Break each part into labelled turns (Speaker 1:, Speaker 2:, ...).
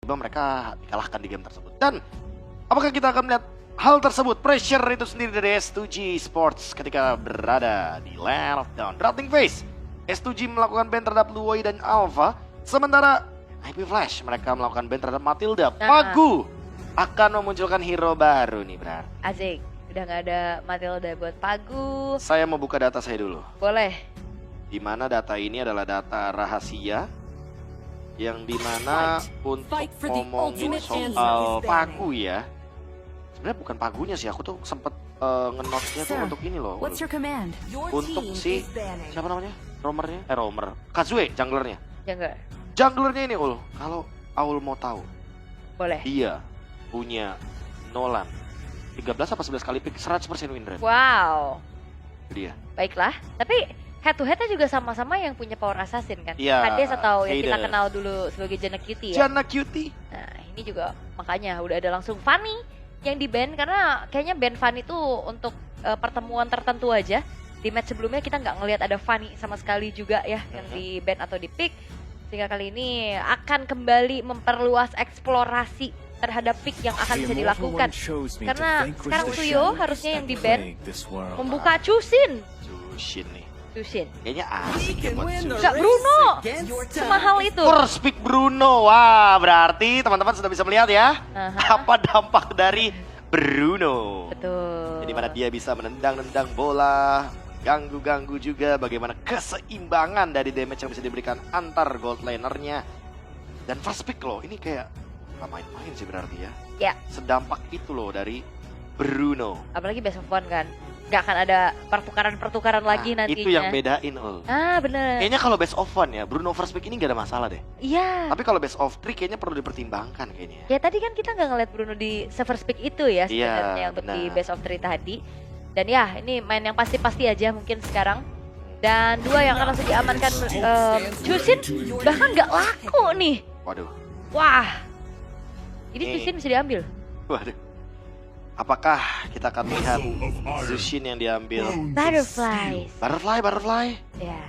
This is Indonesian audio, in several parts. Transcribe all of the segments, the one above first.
Speaker 1: mereka dikalahkan di game tersebut. Dan apakah kita akan melihat hal tersebut, pressure itu sendiri dari S2G Sports ketika berada di lane of down drafting phase? S2G melakukan ban terhadap Luoi dan Alpha, sementara IP Flash mereka melakukan ban terhadap Matilda. Pagu akan memunculkan hero baru nih berarti.
Speaker 2: Asik, udah nggak ada Matilda buat Pagu.
Speaker 1: Saya mau buka data saya dulu.
Speaker 2: Boleh.
Speaker 1: Di mana data ini adalah data rahasia yang dimana untuk ngomongin soal Pagu ya. Sebenarnya bukan Pagunya sih, aku tuh sempet nge-note-nya tuh untuk ini loh. Untuk si siapa namanya? Romer. Kazue, junglernya. Junglernya ini Ul, kalau Aul mau tahu.
Speaker 2: Boleh.
Speaker 1: Dia punya Nolan 13 apa 11 kali pick 100% win rate.
Speaker 2: Wow.
Speaker 1: Itu dia.
Speaker 2: Baiklah, tapi head to headnya juga sama-sama yang punya power assassin kan?
Speaker 1: Iya,
Speaker 2: Hades atau yang kita
Speaker 1: Hades.
Speaker 2: kenal dulu sebagai Janna Cutie ya?
Speaker 1: Janna Cutie.
Speaker 2: Nah ini juga makanya udah ada langsung Fanny yang di ban, karena kayaknya ban Fanny itu untuk pertemuan tertentu aja. Di match sebelumnya kita nggak ngelihat ada Fanny sama sekali juga ya yang di ban atau di pick. Sehingga kali ini akan kembali memperluas eksplorasi terhadap pick yang akan bisa dilakukan. Karena sekarang Suyo harusnya yang di ban membuka Chusin.
Speaker 1: Kayaknya asik ya buat Zeus.
Speaker 2: Enggak, Bruno semahal itu.
Speaker 1: First pick Bruno. Wah, berarti teman-teman sudah bisa melihat ya apa dampak dari Bruno.
Speaker 2: Betul.
Speaker 1: Jadi mana dia bisa menendang-nendang bola, ganggu-ganggu juga bagaimana keseimbangan dari damage yang bisa diberikan antar gold lanernya. Dan first pick loh, ini kayak gak main-main sih berarti ya.
Speaker 2: Ya.
Speaker 1: Sedampak itu loh dari Bruno.
Speaker 2: Apalagi best of one kan. Gak akan ada pertukaran-pertukaran lagi nantinya.
Speaker 1: Itu yang bedain Ul.
Speaker 2: Bener.
Speaker 1: Kayaknya kalau best of one ya, Bruno first pick ini gak ada masalah deh.
Speaker 2: Iya.
Speaker 1: Tapi kalau best of three kayaknya perlu dipertimbangkan kayaknya.
Speaker 2: Ya tadi kan kita nggak ngeliat Bruno di first pick itu ya sebenarnya untuk di best of three tadi. Dan ya ini main yang pasti-pasti aja mungkin sekarang. Dan dua yang akan langsung diamankan Chusin bahkan nggak laku nih.
Speaker 1: Waduh.
Speaker 2: Wah. Ini Chusin bisa diambil.
Speaker 1: Waduh. Apakah kita akan lihat Zushin yang diambil? Butterfly.
Speaker 2: Ya.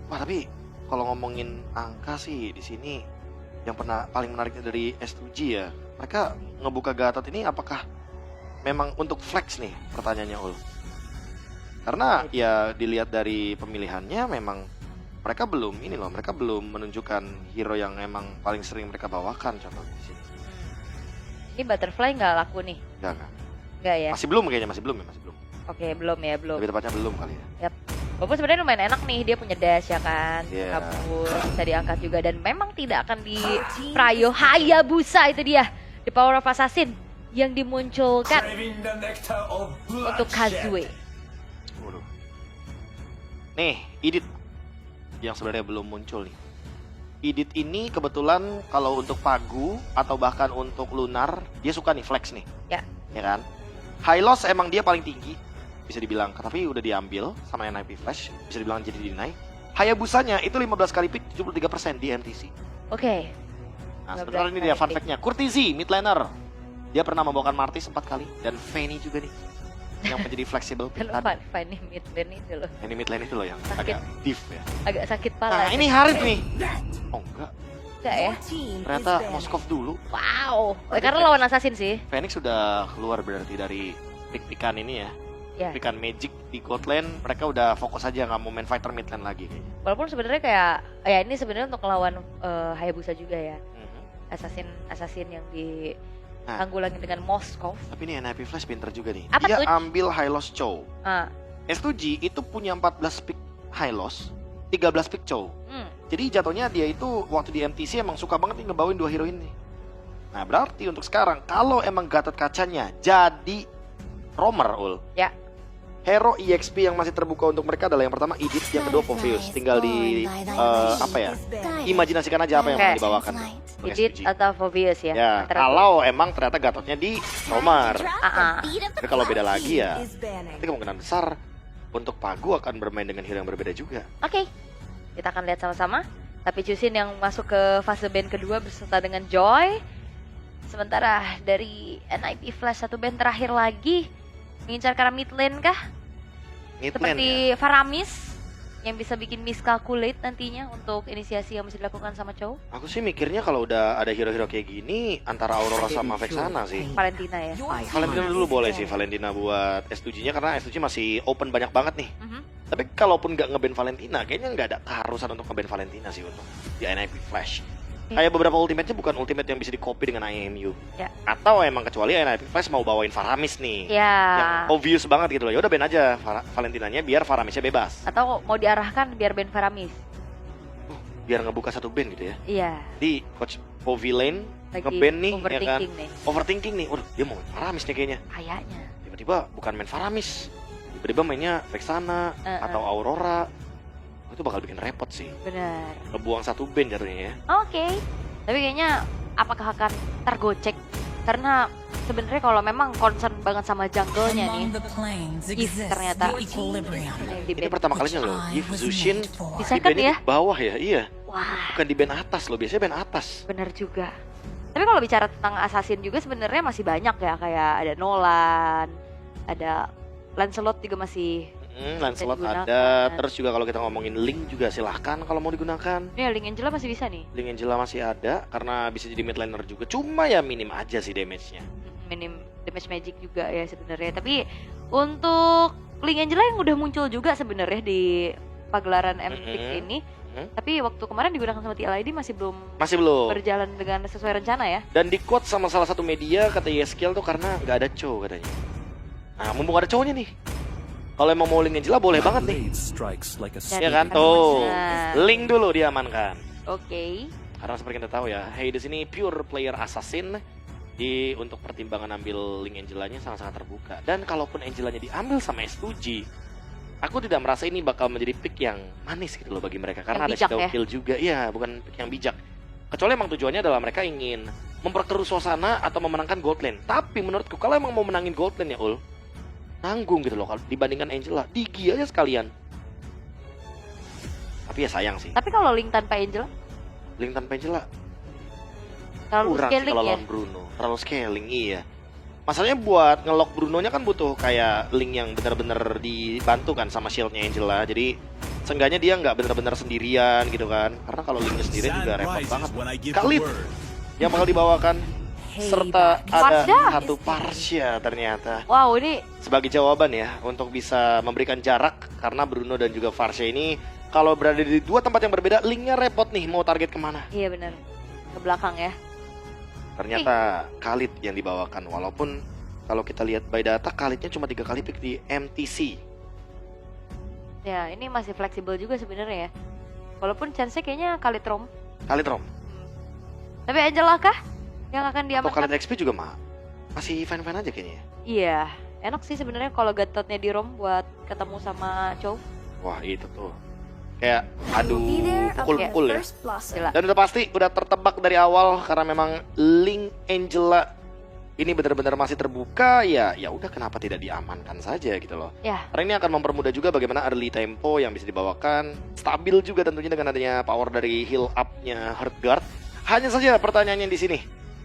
Speaker 1: Wah tapi kalau ngomongin angka sih di sini yang paling menariknya dari S2G ya, mereka ngebuka Gatot ini apakah memang untuk flex nih pertanyaannya Ul? Karena ya dilihat dari pemilihannya memang mereka belum menunjukkan hero yang emang paling sering mereka bawakan contohnya di sini.
Speaker 2: Ini Butterfly nggak laku nih? Nggak ya?
Speaker 1: Masih belum. Oke,
Speaker 2: belum.
Speaker 1: Lebih tepatnya belum kali ya.
Speaker 2: Yap. Walaupun sebenarnya lumayan enak nih, dia punya dash ya kan, kabur, bisa diangkat juga. Dan memang tidak akan di Prayo Hayabusa itu dia, the power of assassin yang dimunculkan untuk Kazue.
Speaker 1: Waduh. Nih, Idit yang sebenarnya belum muncul nih. Idit ini kebetulan kalau untuk Pagu atau bahkan untuk Lunar, dia suka nih flex nih.
Speaker 2: Ya
Speaker 1: kan? High loss emang dia paling tinggi, bisa dibilang, tapi udah diambil sama NIP Flash, bisa dibilang jadi deny. Hayabusanya itu 15 kali pick, 73% di MTC.
Speaker 2: Oke.
Speaker 1: Nah, sebenarnya ini dia fun fact-nya. Kurtizi, mid laner. Dia pernah membawakan Martis 4 kali, dan Fanny juga nih yang menjadi flexible pick.
Speaker 2: Fanny mid lane itu loh.
Speaker 1: Ini mid lane itu loh yang agak diff ya.
Speaker 2: Agak sakit pala.
Speaker 1: Nah, ini Harith nih. Oh enggak.
Speaker 2: Enggak ya?
Speaker 1: Ternyata Moskov dulu.
Speaker 2: Wow. Karena lawan assassin sih.
Speaker 1: Phoenix sudah keluar berarti dari pick-pickan ini ya. Pickan Magic di gold lane, mereka udah fokus aja nggak mau main fighter mid lane lagi kayaknya.
Speaker 2: Walaupun sebenarnya kayak ya ini sebenarnya untuk lawan Hayabusa juga ya. Assassin yang ditanggulangi dengan Moskov. Tapi
Speaker 1: ini NIP Flash pinter juga nih.
Speaker 2: Apa
Speaker 1: dia
Speaker 2: tuh?
Speaker 1: Ambil high loss Chow. S2G itu punya 14 pick high loss, 13 pick Chow. Jadi jatuhnya dia itu waktu di MTC emang suka banget nih ngebawain dua hero ini. Nah berarti untuk sekarang kalau emang Gatot kacanya jadi Romer Ul.
Speaker 2: Ya.
Speaker 1: Hero EXP yang masih terbuka untuk mereka adalah yang pertama Idit, yang kedua Povius. Tinggal di imajinasikan aja apa yang mau dibawakan.
Speaker 2: Idit atau Povius ya.
Speaker 1: Ya, kalau emang ternyata Gatotnya di Romer. Tapi kalau beda lagi ya, nanti kemungkinan besar untuk Pagu akan bermain dengan hero yang berbeda juga.
Speaker 2: Oke. Kita akan lihat sama-sama. Tapi Chusin yang masuk ke fase ban kedua berserta dengan Joy. Sementara dari NIP Flash satu ban terakhir lagi mengincar ke arah mid lane kah?
Speaker 1: Mid
Speaker 2: seperti
Speaker 1: lane, ya?
Speaker 2: Faramis. yang bisa bikin miscalculate nantinya untuk inisiasi yang mesti dilakukan sama Chow?
Speaker 1: Aku sih mikirnya kalau udah ada hero-hero kayak gini antara Aurora sama Vexana sih.
Speaker 2: Valentina ya.
Speaker 1: Valentina dulu boleh sih, Valentina buat S2G-nya karena S2G masih open banyak banget nih.
Speaker 2: Mhm.
Speaker 1: Tapi kalaupun nggak nge-ban Valentina, kayaknya nggak ada keharusan untuk nge-ban Valentina sih untuk di NIP Flash. Kayak beberapa ultimate-nya bukan ultimate yang bisa di-copy dengan IMU.
Speaker 2: Ya.
Speaker 1: Atau emang kecuali NIP Flash mau bawain Faramis nih.
Speaker 2: Ya.
Speaker 1: Yang obvious banget gitu loh. Ya udah ban aja Valentinanya biar Faramisnya bebas.
Speaker 2: Atau mau diarahkan biar Ben Faramis.
Speaker 1: Biar ngebuka satu ban gitu ya.
Speaker 2: Iya.
Speaker 1: Di coach Povilane
Speaker 2: Lagi
Speaker 1: nge-ban nih ya kan.
Speaker 2: overthinking nih.
Speaker 1: Overthinking nih. Waduh, dia mau main Faramis nih kayaknya.
Speaker 2: Kayaknya.
Speaker 1: Tiba-tiba bukan main Faramis. Tiba-tiba mainnya Vexana atau Aurora. Itu bakal bikin repot sih.
Speaker 2: Benar.
Speaker 1: Ngebuang satu ban jatuhnya ya.
Speaker 2: Oke. Tapi kayaknya apakah akan tergocek? Karena sebenarnya kalau memang concern banget sama jungle-nya nih, If ternyata
Speaker 1: Ini pertama kalinya loh, If Zushin
Speaker 2: di
Speaker 1: di
Speaker 2: second
Speaker 1: ban
Speaker 2: ya.
Speaker 1: di bawah ya, iya.
Speaker 2: Wah,
Speaker 1: Bukan di band atas loh, biasanya band atas.
Speaker 2: benar juga. Tapi kalau bicara tentang assassin juga sebenarnya masih banyak ya, kayak ada Nolan, ada Lancelot juga masih.
Speaker 1: Lancelot
Speaker 2: digunakan.
Speaker 1: ada, terus juga kalau kita ngomongin Link juga silahkan kalau mau digunakan.
Speaker 2: Ini Link Angela masih bisa nih.
Speaker 1: Link Angela masih ada, karena bisa jadi mid laner juga. Cuma ya minim aja sih damage-nya.
Speaker 2: Minim damage magic juga ya sebenarnya. Tapi untuk Link Angela yang udah muncul juga sebenarnya di pagelaran M6 ini. Tapi waktu kemarin digunakan sama TLID masih belum
Speaker 1: Masih belum.
Speaker 2: berjalan dengan sesuai rencana ya.
Speaker 1: Dan di quote sama salah satu media kata Yeskiel tuh karena nggak ada Chow katanya. Nah, mumpung ada cowoknya nih. Kalau emang mau Link Angela boleh banget nih. Ya kan tuh. Link dulu diamankan.
Speaker 2: Oke.
Speaker 1: Karena seperti kita tahu ya, Hades ini pure player assassin. Di untuk pertimbangan ambil Link Angelanya sangat-sangat terbuka. Dan kalaupun Angelanya diambil sama S2G, aku tidak merasa ini bakal menjadi pick yang manis gitu loh bagi mereka. Karena
Speaker 2: Yang
Speaker 1: ada
Speaker 2: bijak
Speaker 1: shadow
Speaker 2: ya?
Speaker 1: kill juga. Iya, bukan pick yang bijak. Kecuali emang tujuannya adalah mereka ingin memperkeruh suasana atau memenangkan gold lane. Tapi menurutku kalau emang mau menangin gold lane ya Ul, nanggung gitu loh kalau dibandingkan Angela. Digi aja sekalian. Tapi ya sayang sih.
Speaker 2: Tapi kalau Link tanpa Angela
Speaker 1: Link tanpa Angela
Speaker 2: terlalu
Speaker 1: kurang sih
Speaker 2: scaling
Speaker 1: kalau
Speaker 2: ya.
Speaker 1: lawan Bruno. Terlalu scaling, iya. Masalahnya buat ngelock Bruno-nya kan butuh kayak Link yang benar-benar dibantu kan sama shieldnya Angela. Jadi seenggaknya dia nggak benar-benar sendirian gitu kan. Karena kalau Linknya sendirian juga repot banget. Khalid yang bakal dibawakan serta ada
Speaker 2: Parsha.
Speaker 1: satu Parsha ternyata
Speaker 2: Wow, ini
Speaker 1: sebagai jawaban ya untuk bisa memberikan jarak karena Bruno dan juga Parsha ini kalau berada di dua tempat yang berbeda, Linknya repot nih mau target kemana.
Speaker 2: iya benar. Ke belakang ya.
Speaker 1: Ternyata Khalid yang dibawakan, walaupun kalau kita lihat by data Khalidnya cuma 3 kali pick di MTC.
Speaker 2: Ya, ini masih fleksibel juga sebenarnya ya. Walaupun chance-nya kayaknya Khalid Rom.
Speaker 1: Khalid Rom
Speaker 2: Tapi Angela kah yang akan
Speaker 1: atau Khalid
Speaker 2: diamankan?
Speaker 1: XP juga masih fine-fine aja kayaknya.
Speaker 2: Iya, enak sih sebenarnya kalau gatotnya di Rom buat ketemu sama Chow.
Speaker 1: Wah itu tuh kayak aduh pukul-pukul ya.
Speaker 2: Gila.
Speaker 1: Dan udah pasti udah tertebak dari awal karena memang Link Angela ini benar-benar masih terbuka ya. Ya udah kenapa tidak diamankan saja gitu loh.
Speaker 2: Ya,
Speaker 1: Karena ini akan mempermudah juga bagaimana early tempo yang bisa dibawakan. Stabil juga tentunya dengan adanya power dari heal up-nya Heartguard. Hanya saja pertanyaannya di sini.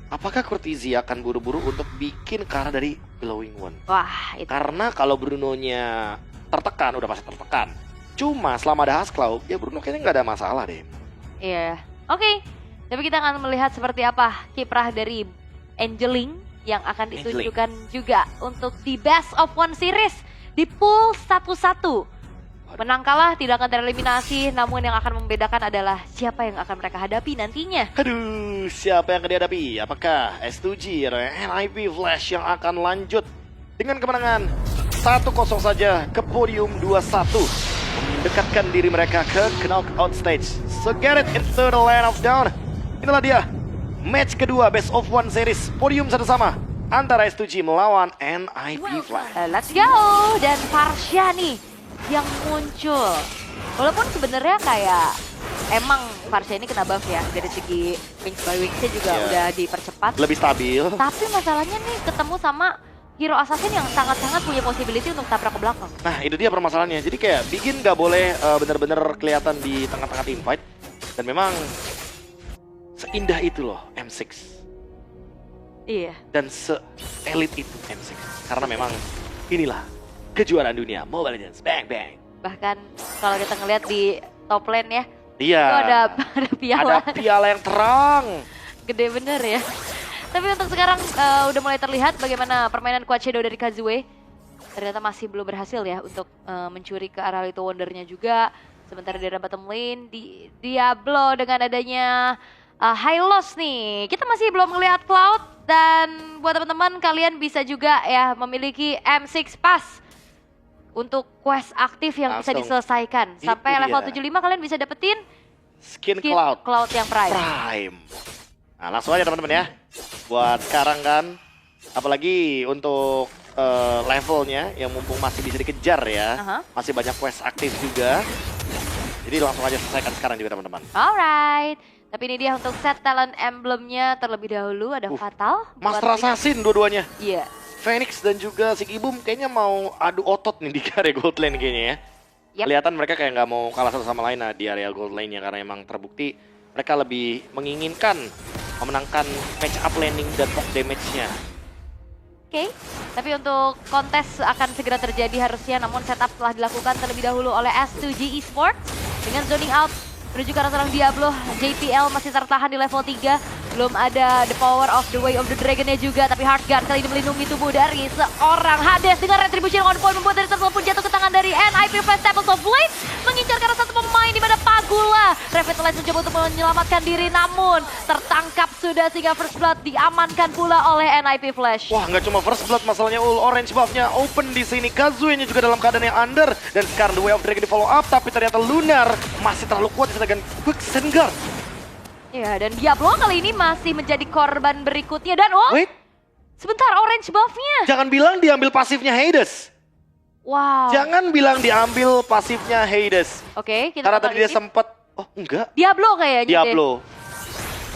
Speaker 1: Apakah Courtesia akan buru-buru untuk bikin ke arah dari Glowing One?
Speaker 2: wah itu.
Speaker 1: Karena kalau Bruno-nya tertekan, udah pasti tertekan. Cuma selama ada Hasclaw, ya Bruno kayaknya nggak ada masalah deh.
Speaker 2: Iya. Oke. Tapi kita akan melihat seperti apa kiprah dari Angeling yang akan
Speaker 1: Angeling.
Speaker 2: ditunjukkan juga untuk di Best of One Series di pool 1-1. Menang kalah tidak akan tereliminasi, namun yang akan membedakan adalah siapa yang akan mereka hadapi nantinya.
Speaker 1: Aduh, siapa yang akan dihadapi? Apakah S2G atau NIP Flash yang akan lanjut dengan kemenangan 1-0 saja ke podium 21? Mendekatkan diri mereka ke knockout stage. So get it into the land of down. Inilah dia match kedua Best of One Series podium satu sama antara S2G melawan NIP Flash.
Speaker 2: Let's go! Dan Parsha nih yang muncul. Walaupun sebenarnya kayak emang Parsha ini kena buff ya dari segi wings by wingsnya juga
Speaker 1: Iya.
Speaker 2: udah dipercepat.
Speaker 1: Lebih stabil.
Speaker 2: Tapi masalahnya nih ketemu sama hero assassin yang sangat-sangat punya possibility untuk tabrak ke belakang.
Speaker 1: Nah itu dia permasalahannya. Jadi kayak Begin nggak boleh benar-benar kelihatan di tengah-tengah teamfight. Dan memang seindah itu loh M6.
Speaker 2: Iya.
Speaker 1: Dan se-elit itu M6. Karena memang inilah kejuaraan dunia Mobile Legends. Bang bang.
Speaker 2: Bahkan kalau kita ngeliat di top lane ya,
Speaker 1: Iya.
Speaker 2: itu ada piala.
Speaker 1: Ada piala yang terang.
Speaker 2: Gede bener ya. Tapi untuk sekarang udah mulai terlihat bagaimana permainan Quad Shadow dari Kazue. Ternyata masih belum berhasil ya untuk mencuri ke arah Little Wonder-nya juga. Sementara di bottom lane, Diablo dengan adanya high loss nih. Kita masih belum melihat Cloud. Dan buat teman-teman kalian bisa juga ya memiliki M6 Pass. Untuk quest aktif yang bisa
Speaker 1: Langsung.
Speaker 2: diselesaikan. Sampai
Speaker 1: Itu
Speaker 2: level
Speaker 1: dia.
Speaker 2: 75 kalian bisa dapetin
Speaker 1: Skin Cloud.
Speaker 2: Cloud yang Prime.
Speaker 1: Prime. Nah langsung aja teman-teman ya. Buat sekarang kan. Apalagi untuk levelnya yang mumpung masih bisa dikejar ya. Masih banyak quest aktif juga. Jadi langsung aja selesaikan sekarang juga teman-teman.
Speaker 2: Alright. Tapi ini dia untuk set talent emblemnya terlebih dahulu. Ada Fatal. buat
Speaker 1: Master Assassin dua-duanya.
Speaker 2: Iya.
Speaker 1: Phoenix dan juga Sigibum kayaknya mau adu otot nih di area gold lane kayaknya ya.
Speaker 2: Yep.
Speaker 1: Kelihatan mereka kayak nggak mau kalah satu sama lain di area gold lane-nya karena emang terbukti mereka lebih menginginkan memenangkan match up laning dan poke damage-nya.
Speaker 2: Oke, tapi untuk kontes akan segera terjadi harusnya, namun setup telah dilakukan terlebih dahulu oleh S2G Esports dengan zoning out menuju ke arah seorang Diablo. JPL masih tertahan di level 3. Belum ada the power of the way of the dragon-nya juga, tapi Heartguard kali ini melindungi tubuh dari seorang Hades dengan retribution on point membuat dari Turtle pun jatuh ke tangan dari NIP Flash Staples of Blade, mengincar karena satu pemain di mana Pagula. Revitalize mencoba untuk menyelamatkan diri, namun tertangkap sudah sehingga First Blood diamankan pula oleh NIP Flash.
Speaker 1: Wah, nggak cuma First Blood masalahnya, orange buff-nya open di sini. Kazue-nya juga dalam keadaan yang under, dan sekarang the way of dragon di follow up, tapi ternyata Lunar masih terlalu kuat dengan Quicksand Guard.
Speaker 2: Ya, dan Diablo kali ini masih menjadi korban berikutnya. Dan
Speaker 1: Wait,
Speaker 2: sebentar, orange buff-nya.
Speaker 1: jangan bilang diambil pasifnya Hades.
Speaker 2: Wow.
Speaker 1: Jangan bilang diambil pasifnya Hades.
Speaker 2: Oke, kita
Speaker 1: Karena
Speaker 2: nonton
Speaker 1: tadi dia
Speaker 2: ini.
Speaker 1: sempat, oh enggak,
Speaker 2: Diablo kayaknya deh.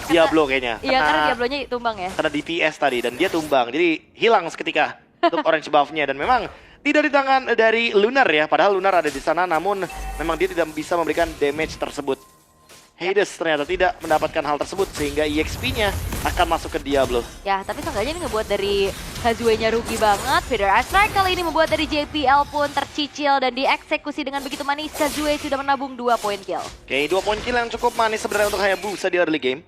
Speaker 1: Diablo kayaknya.
Speaker 2: Iya, karena Diablonya tumbang ya.
Speaker 1: Karena DPS tadi dan dia tumbang, jadi hilang seketika untuk orange buff-nya. Dan memang tidak di tangan dari Lunar ya, padahal Lunar ada di sana, namun memang dia tidak bisa memberikan damage tersebut. Hades ternyata tidak mendapatkan hal tersebut sehingga EXP-nya akan masuk ke Diablo.
Speaker 2: Ya, tapi seenggaknya ini ngebuat dari Kazue-nya rugi banget. Feather Strike kali ini membuat dari JPL pun tercicil dan dieksekusi dengan begitu manis. Kazue sudah menabung 2 poin kill.
Speaker 1: Oke, 2 poin kill yang cukup manis sebenarnya untuk Hayabusa di early game.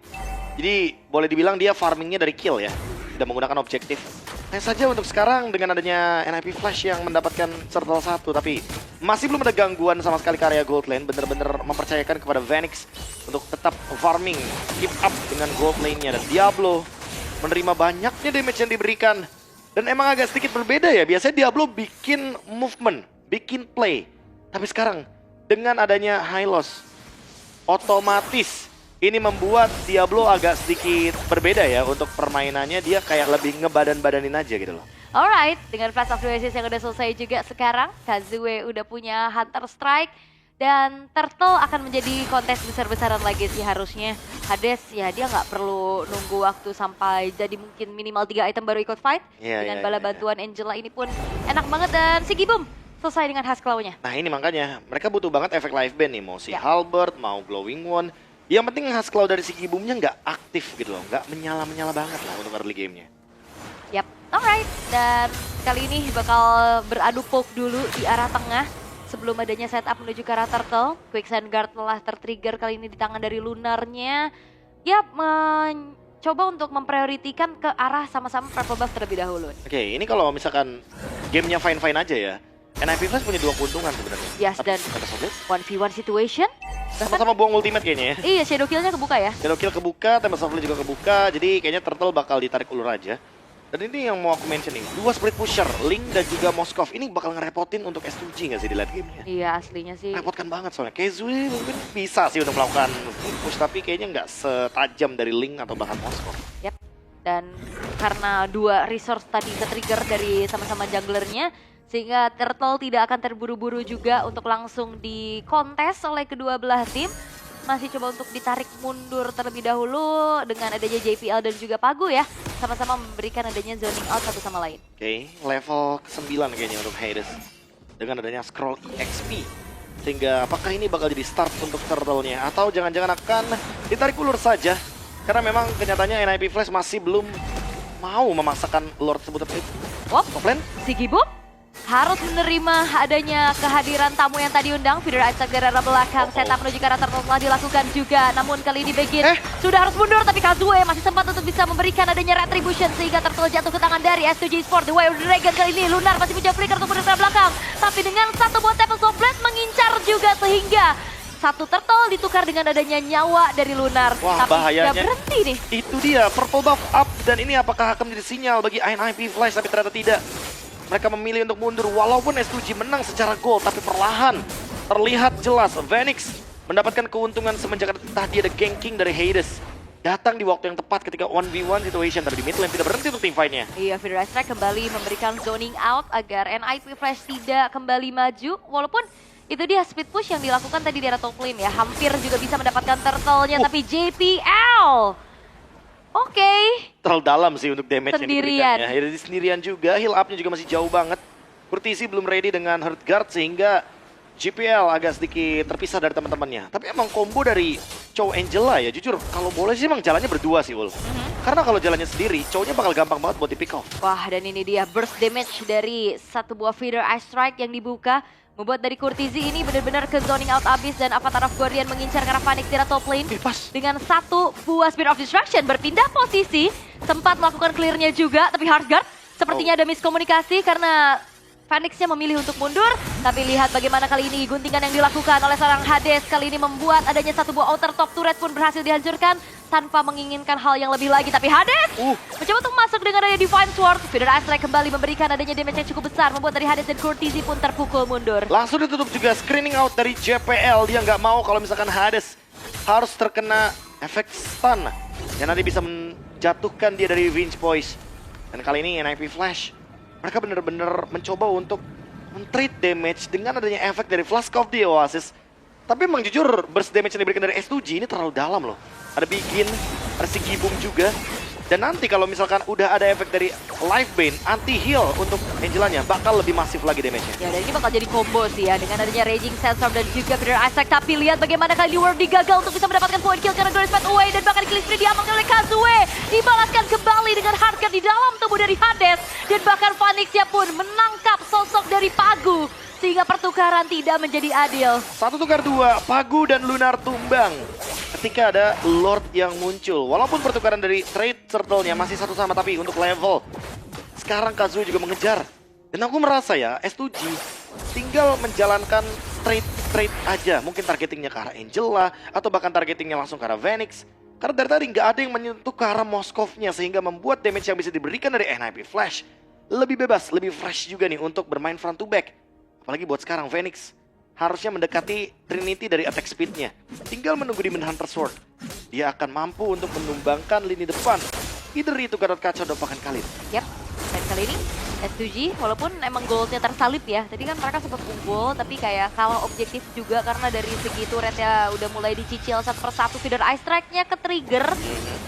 Speaker 1: Jadi boleh dibilang dia farmingnya dari kill ya, tidak menggunakan objektif. Hanya saja untuk sekarang dengan adanya NIP Flash yang mendapatkan Turtle 1, tapi masih belum ada gangguan sama sekali ke area gold lane. Bener-bener mempercayakan kepada Phoenix untuk tetap farming, keep up dengan gold lane-nya. Dan Diablo menerima banyaknya damage yang diberikan. Dan emang agak sedikit berbeda ya, biasanya Diablo bikin movement, bikin play. Tapi sekarang dengan adanya high loss, otomatis ini membuat Diablo agak sedikit berbeda ya untuk permainannya. Dia kayak lebih ngebadan-badanin aja gitu loh.
Speaker 2: Alright, dengan Flash of the Oasis yang udah selesai juga sekarang, Kazue udah punya Hunter Strike. Dan Turtle akan menjadi kontes besar-besaran lagi sih harusnya. Hades ya dia nggak perlu nunggu waktu sampai jadi mungkin minimal 3 item baru ikut fight. Dengan bala bantuan Angela ini pun enak banget, dan Sigibum selesai dengan Huskclaw-nya.
Speaker 1: Nah ini makanya mereka butuh banget efek live band nih. Mau si Halberd, mau Glowing One. Yang penting Huskclaw dari Sigibumnya nggak aktif gitu loh. Nggak menyala-menyala banget lah untuk early game-nya.
Speaker 2: Yap, alright. Dan kali ini bakal beradu poke dulu di arah tengah. Sebelum adanya setup menuju ke arah Turtle. Quicksand Guard telah tertrigger kali ini di tangan dari Lunarnya. Yap, mencoba untuk memprioritikan ke arah sama-sama purple buff terlebih dahulu.
Speaker 1: Oke, ini kalau misalkan gamenya fine-fine aja ya. NIP Flash punya 2 keuntungan sebenarnya.
Speaker 2: Yes, dan 1v1 situation.
Speaker 1: Sama-sama buang ultimate kayaknya ya.
Speaker 2: Iya, shadow kill-nya kebuka ya.
Speaker 1: Shadow kill kebuka, Tempest of Flame juga kebuka. Jadi kayaknya Turtle bakal ditarik ulur aja. Dan ini yang mau aku mention nih, 2 split pusher, Link dan juga Moskov. Ini bakal ngerepotin untuk S2G nggak sih di late game-nya?
Speaker 2: Iya, aslinya sih.
Speaker 1: Repotkan banget soalnya. Kazue mungkin bisa sih untuk melakukan push, tapi kayaknya nggak setajam dari Link atau bahkan Moskov.
Speaker 2: Yap. Dan karena 2 resource tadi ke-trigger dari sama-sama junglernya, sehingga Turtle tidak akan terburu-buru juga untuk langsung dikontes oleh kedua belah tim. Masih coba untuk ditarik mundur terlebih dahulu dengan adanya JPL dan juga Pagu ya. Sama-sama memberikan adanya zoning out satu sama lain.
Speaker 1: Oke, level ke-9 kayaknya untuk Hades. Dengan adanya scroll EXP. Sehingga apakah ini bakal jadi start untuk Turtle-nya? Atau jangan-jangan akan ditarik ulur saja? Karena memang kenyataannya NIP Flash masih belum mau memaksakan Lord tersebut.
Speaker 2: Wop,
Speaker 1: Top lane?
Speaker 2: Sigibum harus menerima adanya kehadiran tamu yang tadi undang. Feeder Isaac dari arah belakang, setup menuju ke arah turtle telah dilakukan juga. Namun kali ini Begin sudah harus mundur, tapi Kazue masih sempat untuk bisa memberikan adanya retribution sehingga turtle jatuh ke tangan dari S2G Sport. The Wild Dragon kali ini Lunar masih punya flicker untuk mundur ke arah belakang, tapi dengan satu buah Tempest of Blade mengincar juga sehingga satu turtle ditukar dengan adanya nyawa dari Lunar.
Speaker 1: Wah,
Speaker 2: tapi
Speaker 1: bahayanya.
Speaker 2: nggak berhenti nih.
Speaker 1: Itu dia, purple buff up. Dan ini apakah akan menjadi sinyal bagi INIP Flash, tapi ternyata tidak. Mereka memilih untuk mundur walaupun S2G menang secara gol, tapi perlahan terlihat jelas Phoenix mendapatkan keuntungan semenjak tadi ada ganking dari Hades. Datang di waktu yang tepat ketika 1v1 situation dari mid lane tidak berhenti untuk team fight-nya.
Speaker 2: Iya, Feeder Strike kembali memberikan zoning out agar NIP Flash tidak kembali maju. Walaupun itu dia speed push yang dilakukan tadi di arah top lane ya. Hampir juga bisa mendapatkan turtle-nya, tapi JPL oke.
Speaker 1: Terlalu dalam sih untuk damage
Speaker 2: Sendirian.
Speaker 1: yang diberikan ya. Jadi sendirian juga, heal up-nya juga masih jauh banget. Kurtisi belum ready dengan Hurt Guard sehingga JPL agak sedikit terpisah dari teman-temannya. Tapi emang combo dari Chow Angela ya, jujur kalau boleh sih emang jalannya berdua sih Ul. Karena kalau jalannya sendiri, Chow-nya bakal gampang banget buat di pick off.
Speaker 2: Wah, dan ini dia burst damage dari satu buah Feeder Ice Strike yang dibuka. Membuat dari Kurtizi ini benar-benar ke zoning out abis dan Avatar of Guardian mengincar ke arah Phoenix di arah top lane. Dengan satu buah Spear of Destruction berpindah posisi. Sempat melakukan clearnya juga, tapi Heartguard sepertinya ada miskomunikasi karena Phoenix-nya memilih untuk mundur. Tapi lihat bagaimana kali ini guntingan yang dilakukan oleh seorang Hades. Kali ini membuat adanya satu buah outer top turret pun berhasil dihancurkan tanpa menginginkan hal yang lebih lagi. Tapi Hades mencoba untuk masuk dengan adanya Divine Sword. Feeder Ice Strike kembali memberikan adanya damage yang cukup besar. Membuat dari Hades dan Kurtizi pun terpukul mundur.
Speaker 1: Langsung ditutup juga screening out dari JPL. Dia nggak mau kalau misalkan Hades harus terkena efek stun yang nanti bisa menjatuhkan dia dari Vince Boys. Dan kali ini NIP Flash, mereka benar-benar mencoba untuk men-treat damage dengan adanya efek dari Flask of the Oasis. Tapi emang jujur, burst damage yang diberikan dari S2G ini terlalu dalam loh. Ada Begin, ada Sigibum juga. Dan nanti kalau misalkan udah ada efek dari Life Bane, anti-heal untuk Angelanya, bakal lebih masif lagi damage-nya.
Speaker 2: Ya, dan ini bakal jadi combo sih ya, dengan adanya Raging Sandstorm dan juga Feeder Isaac. Tapi lihat bagaimana kali World digagal untuk bisa mendapatkan point kill karena Glory Spat away. Dan bahkan kill spree diamankan oleh Kazue. Dibalaskan kembali dengan Heartguard di dalam tubuh dari Hades. Dan bahkan Phoenix-nya pun menangkap sosok dari Pagu. Sehingga pertukaran tidak menjadi adil.
Speaker 1: Satu tukar dua, Pagu dan Lunar tumbang ketika ada Lord yang muncul. Walaupun pertukaran dari trade turtle-nya masih satu sama, tapi untuk level sekarang Kazue juga mengejar. Dan aku merasa ya, S2G tinggal menjalankan trade aja. Mungkin targetingnya ke arah Angela, atau bahkan targetingnya langsung ke arah Phoenix. Karena dari tadi nggak ada yang menyentuh ke arah Moskov-nya, sehingga membuat damage yang bisa diberikan dari NIP Flash lebih bebas, lebih fresh juga nih untuk bermain front to back. Apalagi buat sekarang Phoenix harusnya mendekati Trinity dari attack speed-nya. Tinggal menunggu Demon Hunter Sword. Dia akan mampu untuk menumbangkan lini depan. Either itu Gatot Kaca atau bahkan Khalid.
Speaker 2: Yap, dan kali ini S2G walaupun emang goldnya tersalip ya. Tadi kan mereka sempat unggul tapi kayak kalah objektif juga karena dari segi turretnya udah mulai dicicil satu persatu. Feeder Ice Strike-nya ke trigger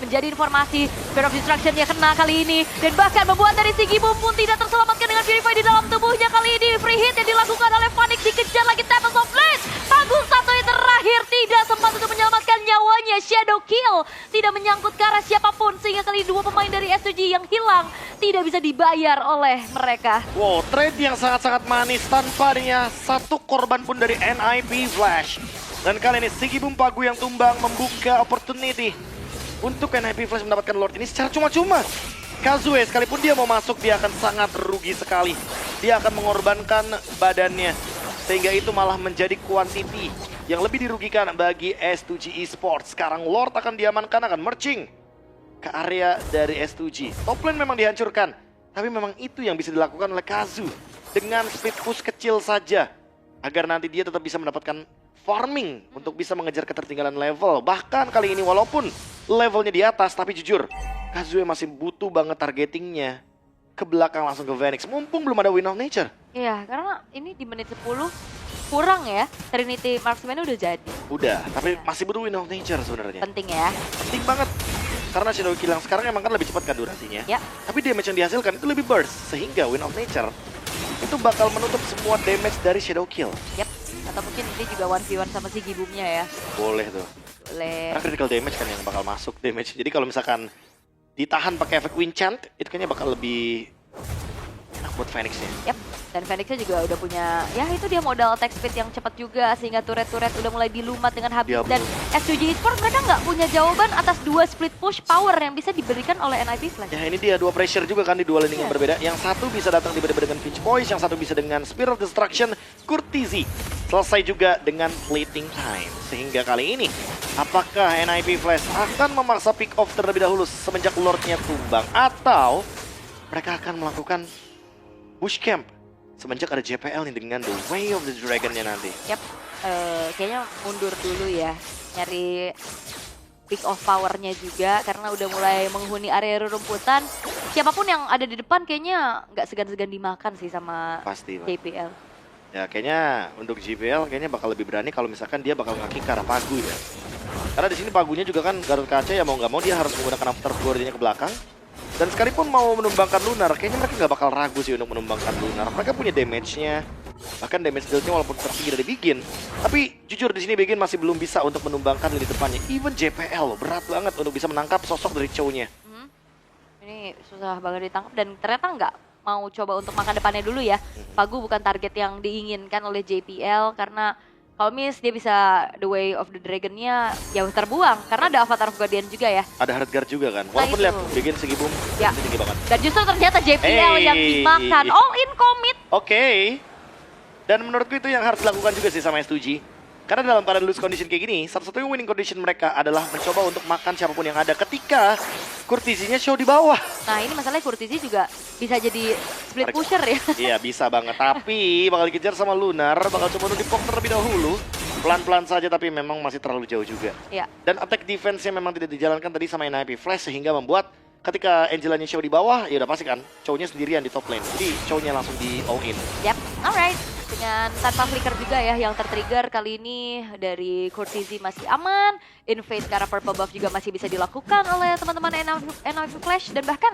Speaker 2: menjadi informasi Fear of Destruction-nya kena kali ini. Dan bahkan membuat dari Sigibum pun tidak terselamatkan dengan Purify di dalam tubuhnya kali ini. Free hit yang dilakukan oleh Phoenix dikejar lagi Tempest of Blade. Pagus satu yang terakhir tidak sempat untuk menyelamatkan nyawanya. Shadow Kill tidak menyangkut ke arah siapapun sehingga kali dua pemain dari S2G yang hilang tidak bisa dibayar oleh mereka.
Speaker 1: Wow, trade yang sangat-sangat manis tanpa adanya satu korban pun dari NIP Flash. Dan kali ini Sigibum Pagu yang tumbang membuka opportunity untuk NIP Flash mendapatkan Lord ini secara cuma-cuma. Kazue sekalipun dia mau masuk, dia akan sangat rugi sekali. Dia akan mengorbankan badannya. Sehingga itu malah menjadi quantity yang lebih dirugikan bagi S2G Esports. Sekarang Lord akan diamankan, akan merging ke area dari S2G. Top lane memang dihancurkan, tapi memang itu yang bisa dilakukan oleh Kazu dengan speed push kecil saja agar nanti dia tetap bisa mendapatkan farming untuk bisa mengejar ketertinggalan level. Bahkan kali ini walaupun levelnya di atas, tapi jujur Kazue masih butuh banget targetingnya ke belakang langsung ke Phoenix. Mumpung belum ada Wind of Nature.
Speaker 2: Iya, karena ini di menit 10 kurang ya. Trinity Marksman udah jadi.
Speaker 1: Udah, tapi masih butuh Wind of Nature sebenarnya.
Speaker 2: Penting ya.
Speaker 1: Penting banget. Karena Shadow Kill yang sekarang emang kan lebih cepat kan durasinya.
Speaker 2: Ya.
Speaker 1: Tapi damage yang dihasilkan itu lebih burst. Sehingga Wind of Nature itu bakal menutup semua damage dari Shadow Kill.
Speaker 2: Yap. Atau mungkin ini juga 1v1 sama si Gibumnya ya.
Speaker 1: Boleh tuh.
Speaker 2: Boleh.
Speaker 1: Karena critical damage kan yang bakal masuk damage. Jadi kalau misalkan ditahan pakai efek Wind Chant, itu kayaknya bakal lebih enak buat Phoenix-nya.
Speaker 2: Yap. Dan Phoenixnya juga udah punya, ya itu dia modal attack speed yang cepat juga, sehingga turret-turret udah mulai dilumat dengan habis.
Speaker 1: Diablo.
Speaker 2: Dan S2G Esports mereka nggak punya jawaban atas 2 split push power yang bisa diberikan oleh NIP Flash.
Speaker 1: Ya ini dia 2 pressure juga kan di 2 lane yang berbeda. Yang satu bisa datang tiba-tiba dengan Pinch Voice, yang satu bisa dengan Spear of Destruction, Courtesy. Selesai juga dengan Fleeting Time. Sehingga kali ini, apakah NIP Flash akan memaksa pick off terlebih dahulu semenjak Lordnya tumbang? Atau mereka akan melakukan push camp semenjak ada JPL nih dengan The Way of the Dragon-nya nanti?
Speaker 2: Yap, kayaknya mundur dulu ya, nyari pick off powernya juga karena udah mulai menghuni area rumputan. Siapapun yang ada di depan kayaknya nggak segan-segan dimakan sih sama
Speaker 1: Pasti, Pak.
Speaker 2: JPL.
Speaker 1: Ya kayaknya untuk JPL kayaknya bakal lebih berani kalau misalkan dia bakal ngaki ke arah Pagu ya. Karena di sini Pagunya juga kan Garut Kaca ya, mau nggak mau dia harus menggunakan after guardiannya ke belakang. Dan sekalipun mau menumbangkan Lunar, kayaknya mereka nggak bakal ragu sih untuk menumbangkan Lunar. Mereka punya damage-nya, bahkan damage deal-nya walaupun tertinggi dari Begin. Tapi jujur di sini Begin masih belum bisa untuk menumbangkan lini depannya. Even JPL loh, berat banget untuk bisa menangkap sosok dari Chow-nya.
Speaker 2: Ini susah banget ditangkap dan ternyata nggak mau coba untuk makan depannya dulu ya. Pagu bukan target yang diinginkan oleh JPL karena kalau miss dia bisa The Way of the Dragon-nya jauh terbuang karena ada Avatar of Guardian juga ya.
Speaker 1: Ada Hardguard juga kan, walaupun
Speaker 2: itu.
Speaker 1: lihat Begin segi boom,
Speaker 2: Ya.
Speaker 1: tinggi banget.
Speaker 2: Dan justru ternyata JPL yang dimakan all in commit.
Speaker 1: Oke. Dan menurutku itu yang harus dilakukan juga sih sama S2G. Karena dalam keadaan lose condition kayak gini, satu-satunya winning condition mereka adalah mencoba untuk makan siapapun yang ada ketika Courtesy-nya show di bawah.
Speaker 2: Nah ini masalahnya Courtesy juga bisa jadi split
Speaker 1: Tarik.
Speaker 2: pusher ya.
Speaker 1: Iya bisa banget, tapi bakal dikejar sama Lunar, bakal coba untuk dipok terlebih dahulu. Pelan-pelan saja tapi memang masih terlalu jauh juga.
Speaker 2: Iya.
Speaker 1: Dan attack defense-nya memang tidak dijalankan tadi sama NIP Flash sehingga membuat ketika Angelanya show di bawah, ya udah pasti kan Chow-nya sendirian di top lane. Jadi Chow-nya langsung di all in.
Speaker 2: Yap, alright. Dengan tanpa flicker juga ya yang tertrigger kali ini dari Courtesy masih aman. Invade ke arah purple buff juga masih bisa dilakukan oleh teman-teman NIP Flash. Dan bahkan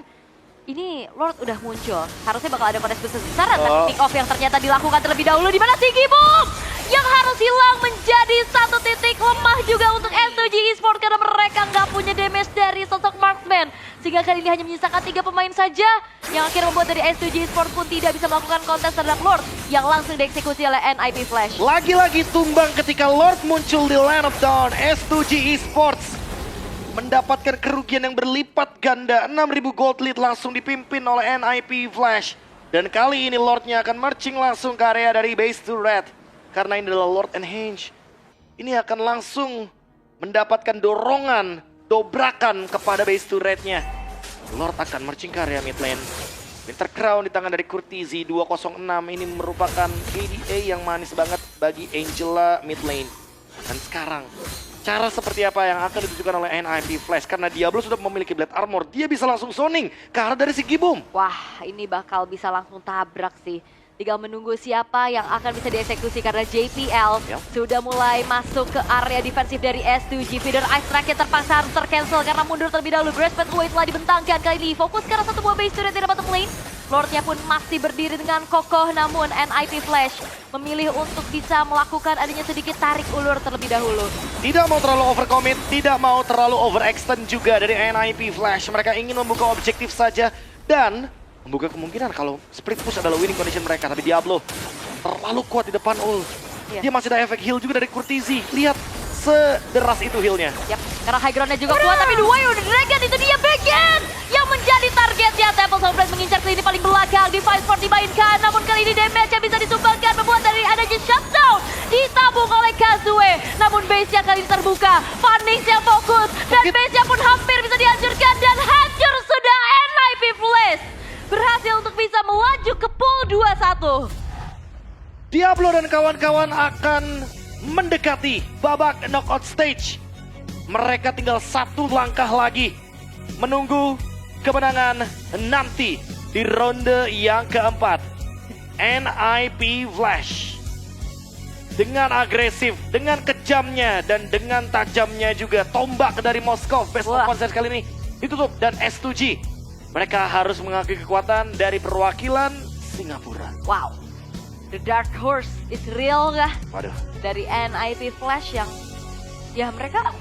Speaker 2: ini Lord udah muncul. Harusnya bakal ada konteks besar atas pick off yang ternyata dilakukan terlebih dahulu. Di mana Sigi Boom yang harus hilang menjadi satu titik lemah juga untuk S2G Esports karena mereka nggak punya damage dari sosok marksman. Sehingga kali ini hanya menyisakan 3 pemain saja yang akhirnya membuat dari S2G Esports pun tidak bisa melakukan kontes terhadap Lord yang langsung dieksekusi oleh NIP Flash.
Speaker 1: Lagi-lagi tumbang ketika Lord muncul di Land of Dawn. S2G Esports mendapatkan kerugian yang berlipat ganda. 6.000 gold lead langsung dipimpin oleh NIP Flash. Dan kali ini Lordnya akan marching langsung ke area dari base to red. Karena ini adalah Lord and Henge. Ini akan langsung mendapatkan dorongan, dobrakan kepada base to rednya. Lord akan marching ke area mid lane. Winter Crown di tangan dari Courtesy 206 ini merupakan KDA yang manis banget bagi Angela mid lane. Dan sekarang cara seperti apa yang akan ditujukan oleh NIP Flash? Karena Diablo sudah memiliki Blade Armor, dia bisa langsung zoning ke arah dari Sigi Boom.
Speaker 2: Wah, ini bakal bisa langsung tabrak sih. Tinggal menunggu siapa yang akan bisa dieksekusi karena JPL sudah mulai masuk ke area defensif dari S2G. Feeder Ice Track terpaksa harus tercancel karena mundur terlebih dahulu. Graspet Away telah dibentangkan kali ini. Fokus ke arah satu buah base turret di bottom lane. Lordnya pun masih berdiri dengan kokoh, namun NIP Flash memilih untuk bisa melakukan adanya sedikit tarik ulur terlebih dahulu.
Speaker 1: Tidak mau terlalu overcommit, tidak mau terlalu overextend juga dari NIP Flash. Mereka ingin membuka objektif saja dan membuka kemungkinan kalau split push adalah winning condition mereka. Tapi Diablo terlalu kuat di depan ult. Dia masih ada efek heal juga dari Courtesy. Lihat sederas itu healnya.
Speaker 2: Yap, karena high groundnya juga kuat, tapi The Way of the Dragon itu dia Begin yang menjadi targetnya. Temple Soundblade mengincar ke lini paling belakang, Defiance Sport dimainkan, namun kali ini damage yang bisa disumbangkan membuat dari adanya shutdown ditabung oleh Kazue. Namun base-nya kali ini terbuka, Phoenix yang fokus, dan base-nya pun hampir bisa dihancurkan dan hancur sudah. NIP Flash berhasil untuk bisa melaju ke pool 2-1.
Speaker 1: Diablo dan kawan-kawan akan mendekati babak knockout stage. Mereka tinggal satu langkah lagi menunggu kemenangan nanti di ronde yang keempat. NIP Flash dengan agresif, dengan kejamnya, dan dengan tajamnya juga tombak dari Moskow. Best of konser kali ini ditutup dan S2G. Mereka harus mengakui kekuatan dari perwakilan Singapura.
Speaker 2: Wow, the dark horse is real kah?
Speaker 1: Waduh.
Speaker 2: Dari NIP Flash yang ya mereka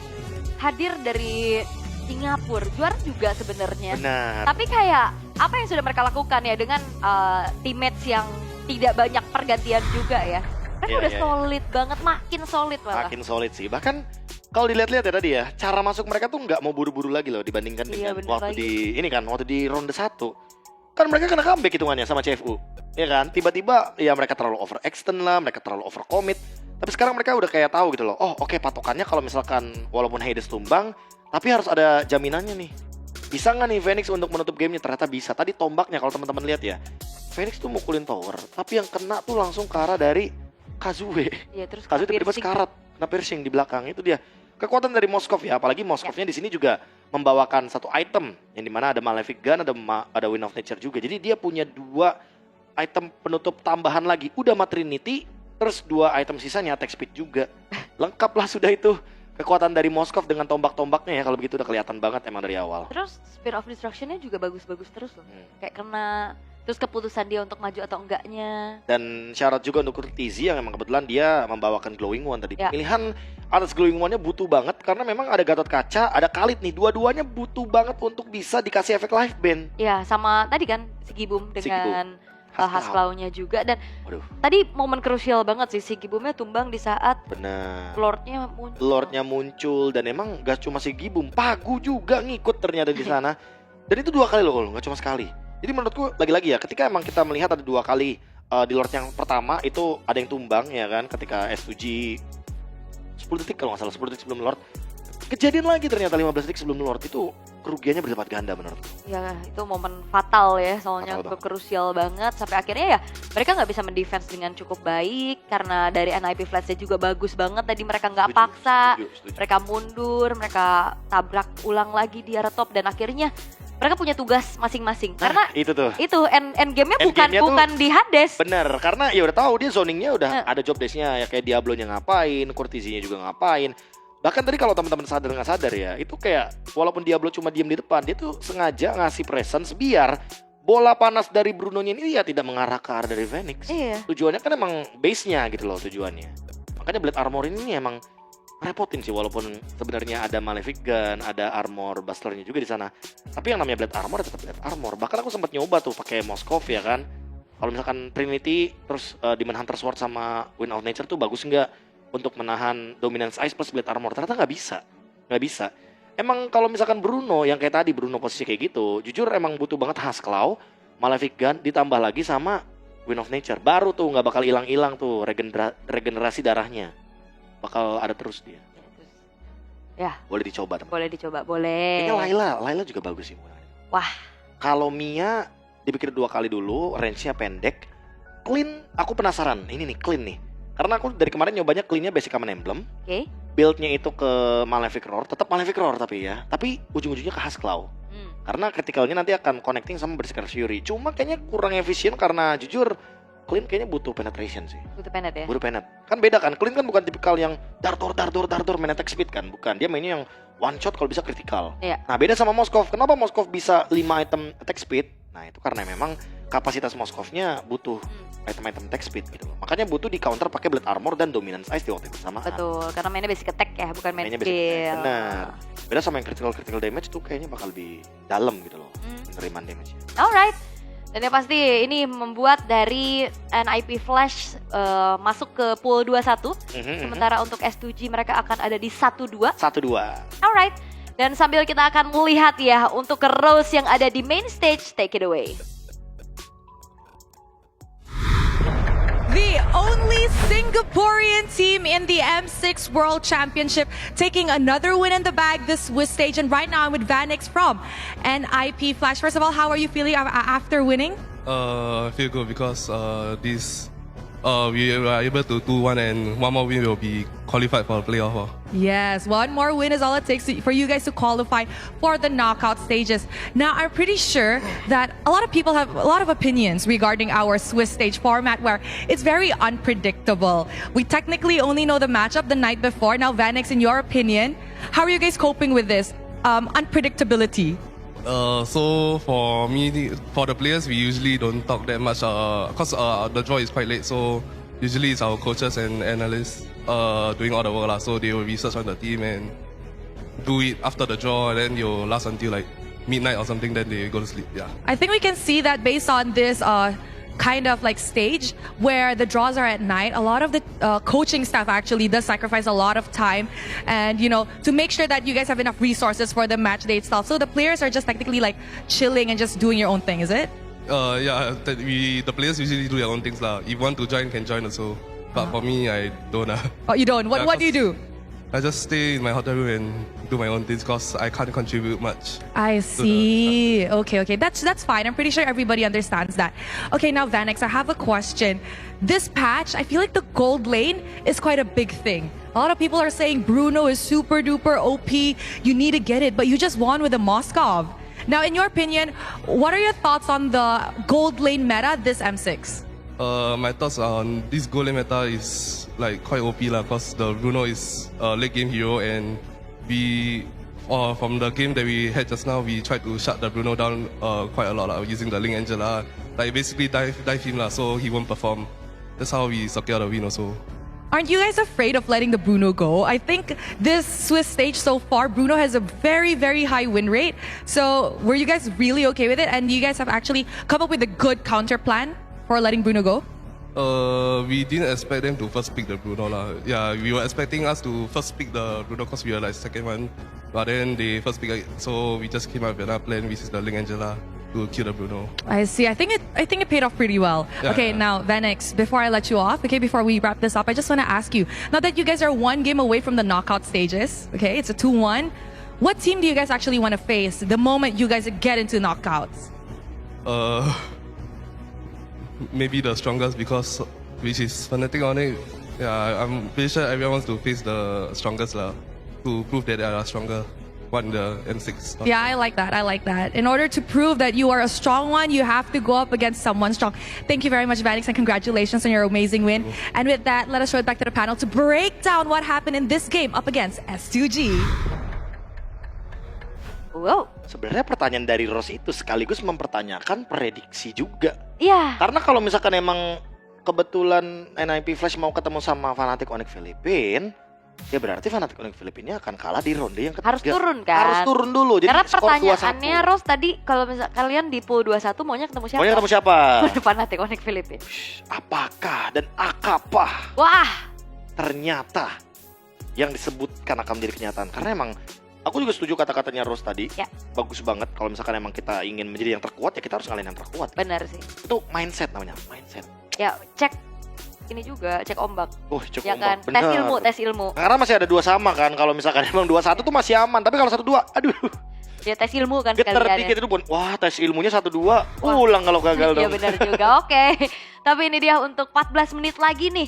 Speaker 2: hadir dari Singapura, juara juga sebenarnya.
Speaker 1: Benar.
Speaker 2: Tapi kayak apa yang sudah mereka lakukan ya dengan teammates yang tidak banyak pergantian juga ya. Mereka
Speaker 1: Iya,
Speaker 2: udah
Speaker 1: iya,
Speaker 2: solid banget, makin solid malah.
Speaker 1: Makin solid sih. Bahkan kalau dilihat-lihat ya tadi ya, cara masuk mereka tuh nggak mau buru-buru lagi loh dibandingkan
Speaker 2: Iya,
Speaker 1: dengan
Speaker 2: bener
Speaker 1: waktu
Speaker 2: lagi.
Speaker 1: waktu di ronde 1. Kan mereka kena comeback hitungannya sama CFU. Ya kan? Tiba-tiba ya mereka terlalu overextend lah, mereka terlalu overcommit. Tapi sekarang mereka udah kayak tahu gitu loh. Oh, oke, patokannya kalau misalkan walaupun Hades tumbang, tapi harus ada jaminannya nih. Bisa nggak nih Phoenix untuk menutup gamenya? Ternyata bisa. Tadi tombaknya kalau teman-teman lihat ya, Phoenix tuh mukulin tower, tapi yang kena tuh langsung ke arah dari Kazue.
Speaker 2: Iya, terus
Speaker 1: Kazue tiba-tiba
Speaker 2: piercing.
Speaker 1: sekarat, kena piercing di belakang. Itu dia kekuatan dari Moskov ya. Apalagi Moskovnya di sini juga membawakan satu item yang dimana ada Malefic Gun, ada Wind of Nature juga. Jadi dia punya 2 item penutup tambahan lagi. Udah Trinity, terus 2 item sisanya attack speed juga. Lengkap lah sudah itu. Kekuatan dari Moskov dengan tombak-tombaknya ya, kalau begitu udah kelihatan banget emang dari awal.
Speaker 2: Terus Spear of Destruction-nya juga bagus-bagus terus loh. Kayak kena, terus keputusan dia untuk maju atau enggaknya.
Speaker 1: Dan syarat juga untuk Kurtizi yang memang kebetulan dia membawakan Glowing One tadi.
Speaker 2: Ya.
Speaker 1: Pilihan atas Glowing One-nya butuh banget karena memang ada Gatot Kaca, ada Khalid nih. Dua-duanya butuh banget untuk bisa dikasih efek life band.
Speaker 2: Ya, sama tadi kan Sigibum dengan Hasclaw-nya juga. Dan
Speaker 1: Waduh,
Speaker 2: tadi momen krusial banget sih, Sigibumnya tumbang di saat
Speaker 1: benar.
Speaker 2: Lord-nya muncul.
Speaker 1: Lordnya muncul dan emang gak cuma si Gibum, Pagu juga ngikut ternyata di sana. Dan itu 2 kali loh, gak cuma sekali. Jadi menurutku lagi-lagi ya, ketika emang kita melihat ada 2 kali di Lord yang pertama itu ada yang tumbang ya kan, ketika S2G 10 detik kalau nggak salah, 10 detik sebelum Lord. Kejadian lagi ternyata 15 detik sebelum Lord, itu kerugiannya berlipat ganda menurutku.
Speaker 2: Ya, itu momen fatal ya, soalnya
Speaker 1: Fatal banget.
Speaker 2: krusial banget. Sampai akhirnya ya mereka nggak bisa mendefense dengan cukup baik. Karena dari NIP Flashnya juga bagus banget. Tadi mereka nggak
Speaker 1: Setuju,
Speaker 2: paksa,
Speaker 1: setuju.
Speaker 2: mereka mundur, mereka tabrak ulang lagi di area top. Dan akhirnya mereka punya tugas masing-masing. Karena
Speaker 1: Itu tuh.
Speaker 2: itu end game-nya
Speaker 1: Endgame-nya tuh-
Speaker 2: bukan di Hades.
Speaker 1: Bener, karena ya udah tahu dia zoningnya udah ada job desk-nya ya, kayak Diablo-nya ngapain, Courtesy-nya juga ngapain. Bahkan tadi kalau teman-teman sadar nggak sadar ya, itu kayak walaupun Diablo cuma diem di depan, dia tuh sengaja ngasih presence biar bola panas dari Bruno-nya ini ya tidak mengarah ke arah dari Phoenix.
Speaker 2: Iya.
Speaker 1: Tujuannya kan emang base-nya gitu loh tujuannya. Makanya Blade Armor ini emang repotin sih, walaupun sebenarnya ada Malefic Gun, ada Armor Buster-nya juga di sana. Tapi yang namanya Blade Armor tetap Blade Armor. Bahkan aku sempat nyoba tuh pakai Moskov ya kan. Kalau misalkan Trinity terus Demon Hunter Sword sama Wind of Nature tuh bagus nggak untuk menahan Dominance Ice plus Blade Armor? Ternyata nggak bisa. Emang kalau misalkan Bruno yang kayak tadi, Bruno posisi kayak gitu, jujur emang butuh banget Hasclaw, Malefic Gun ditambah lagi sama Wind of Nature. Baru tuh nggak bakal hilang-hilang tuh regenerasi darahnya. Bakal ada terus dia.
Speaker 2: Ya.
Speaker 1: Boleh dicoba teman.
Speaker 2: Boleh dicoba, boleh.
Speaker 1: Kayaknya Layla juga bagus sih.
Speaker 2: Wah.
Speaker 1: Kalau Mia dipikir 2 kali dulu, range-nya pendek. Clean, aku penasaran. Ini nih clean nih. Karena aku dari kemarin nyobanya clean-nya basic Common Emblem.
Speaker 2: Oke.
Speaker 1: Build-nya itu ke Malefic Roar, tetap Malefic Roar tapi ya. Tapi ujung-ujungnya ke Hasclaw. Karena critical-nya nanti akan connecting sama Berserker Fury. Cuma kayaknya kurang efisien karena jujur Clean kayaknya butuh penetration sih.
Speaker 2: Butuh penet ya?
Speaker 1: Butuh penet. Kan beda kan, Clean kan bukan tipikal yang dardor main attack speed kan. Bukan, dia mainnya yang one shot kalau bisa critical.
Speaker 2: Iya.
Speaker 1: Nah beda sama Moskov. Kenapa Moskov bisa 5 item attack speed? Nah itu karena memang kapasitas Moskovnya butuh item-item attack speed gitu loh. Makanya butuh di counter pakai Blade Armor dan Dominance Ice di waktu yang bersamaan.
Speaker 2: Betul, karena mainnya basic attack ya, bukan main
Speaker 1: Mainnya basic attack,
Speaker 2: skill.
Speaker 1: benar. Beda sama yang critical damage tuh kayaknya bakal lebih dalam gitu loh penerimaan damage-nya.
Speaker 2: Alright. Dan yang pasti ini membuat dari NIP Flash masuk ke pool 2-1. Sementara untuk S2G mereka akan ada di 1-2.
Speaker 1: 1-2.
Speaker 2: Alright. Dan sambil kita akan melihat ya untuk ke Rose yang ada di main stage, take it away.
Speaker 3: The only Singaporean team in the M6 World Championship taking another win in the bag this Swiss stage. And right now I'm with Vanix from NIP Flash. First of all, how are you feeling after winning?
Speaker 4: I feel good because we were able to do one, and one more win will be qualified for the playoff.
Speaker 3: Yes, one more win is all it takes for you guys to qualify for the knockout stages. Now, I'm pretty sure that a lot of people have a lot of opinions regarding our Swiss stage format where it's very unpredictable. We technically only know the matchup the night before. Now, Vanix, in your opinion, how are you guys coping with this unpredictability?
Speaker 4: So for me, for the players, we usually don't talk that much because the draw is quite late. So usually it's our coaches and analysts doing all the work lah. So they will research on the team and do it after the draw, and then you'll last until like midnight or something. Then they go to sleep. Yeah.
Speaker 3: I think we can see that based on this kind of like stage where the draws are at night, a lot of the coaching staff actually does sacrifice a lot of time and, you know, to make sure that you guys have enough resources for the match day itself. So the players are just technically like chilling and just doing your own thing, is it?
Speaker 4: Yeah, the players usually do their own things lah. If you want to join, can join also. But for me, I don't.
Speaker 3: Oh, you don't? What,
Speaker 4: Yeah,
Speaker 3: what do you do?
Speaker 4: I just stay in my hotel room and do my own things because I can't contribute much.
Speaker 3: I see. Okay. That's fine. I'm pretty sure everybody understands that. Okay, now Vanex, I have a question. This patch, I feel like the gold lane is quite a big thing. A lot of people are saying Bruno is super duper OP. You need to get it, but you just won with the Moskov. Now, in your opinion, what are your thoughts on the gold lane meta this M6?
Speaker 4: My thoughts on this gold lane meta is like quite OP lah, cause the Bruno is a late game hero and we, from the game that we had just now, we tried to shut the Bruno down quite a lot lah, using the Link Angela. Like basically dive him lah, so he won't perform. That's how we secure the win also.
Speaker 3: Aren't you guys afraid of letting the Bruno go? I think this Swiss stage so far, Bruno has a very, very high win rate. So were you guys really okay with it? And you guys have actually come up with a good counter plan for letting Bruno go?
Speaker 4: We didn't expect them to first pick the Bruno lah. Yeah, we were expecting us to first pick the Bruno because we were like second one. But then they first pick it, so we just came up with another plan, which is the Link Angela, to kill the Bruno.
Speaker 3: I see. I think it paid off pretty well.
Speaker 4: Yeah.
Speaker 3: Okay, now Vanex, before I let you off, okay, before we wrap this up, I just want to ask you, now that you guys are one game away from the knockout stages, okay, it's a 2-1. What team do you guys actually want to face the moment you guys get into knockouts?
Speaker 4: Maybe the strongest because which is Fnatic on it. Yeah, I'm pretty sure everyone wants to face the strongest lah, to prove that they are stronger. Won the M6.
Speaker 3: Yeah, I like that. I like that. In order to prove that you are a strong one, you have to go up against someone strong. Thank you very much, Vanex, and congratulations on your amazing win. And with that, let us show it back to the panel to break down what happened in this game up against S2G.
Speaker 2: Wow.
Speaker 1: Sebenarnya pertanyaan dari Rose itu sekaligus mempertanyakan prediksi juga.
Speaker 2: Iya.
Speaker 1: Karena kalau misalkan emang kebetulan NIP Flash mau ketemu sama Fnatic Onyx Filipin, ya berarti Fnatic Onyx Filipin akan kalah di ronde yang ketiga.
Speaker 2: Harus turun kan?
Speaker 1: Harus turun dulu. Jadi
Speaker 2: Karena
Speaker 1: skor 2-1.
Speaker 2: pertanyaannya Rose tadi kalau misal kalian di pool 21 maunya ketemu siapa?
Speaker 1: Maunya ketemu siapa?
Speaker 2: Fnatic Onyx Filipin.
Speaker 1: Apakah dan akapah
Speaker 2: Wah.
Speaker 1: ternyata yang disebutkan akan menjadi kenyataan? Karena emang aku juga setuju kata-katanya Rose tadi.
Speaker 2: Ya.
Speaker 1: Bagus banget kalau misalkan emang kita ingin menjadi yang terkuat, ya kita harus ngalahin yang terkuat.
Speaker 2: Benar sih.
Speaker 1: Itu mindset namanya, mindset.
Speaker 2: Ya, cek ini juga, cek ombak.
Speaker 1: Oh, cukup
Speaker 2: Ya kan?
Speaker 1: bener.
Speaker 2: Tes ilmu.
Speaker 1: Karena masih ada 2 sama kan. Kalau misalkan emang 2-1 tuh masih aman, tapi kalau 1-2, aduh.
Speaker 2: Ya tes ilmu kan
Speaker 1: Getar
Speaker 2: sekalian.
Speaker 1: dikit itu pun. Wah, tes ilmunya 1-2. Ulang kalau gagal
Speaker 2: Iya
Speaker 1: dong.
Speaker 2: benar juga. Oke. Tapi ini dia untuk 14 menit lagi nih.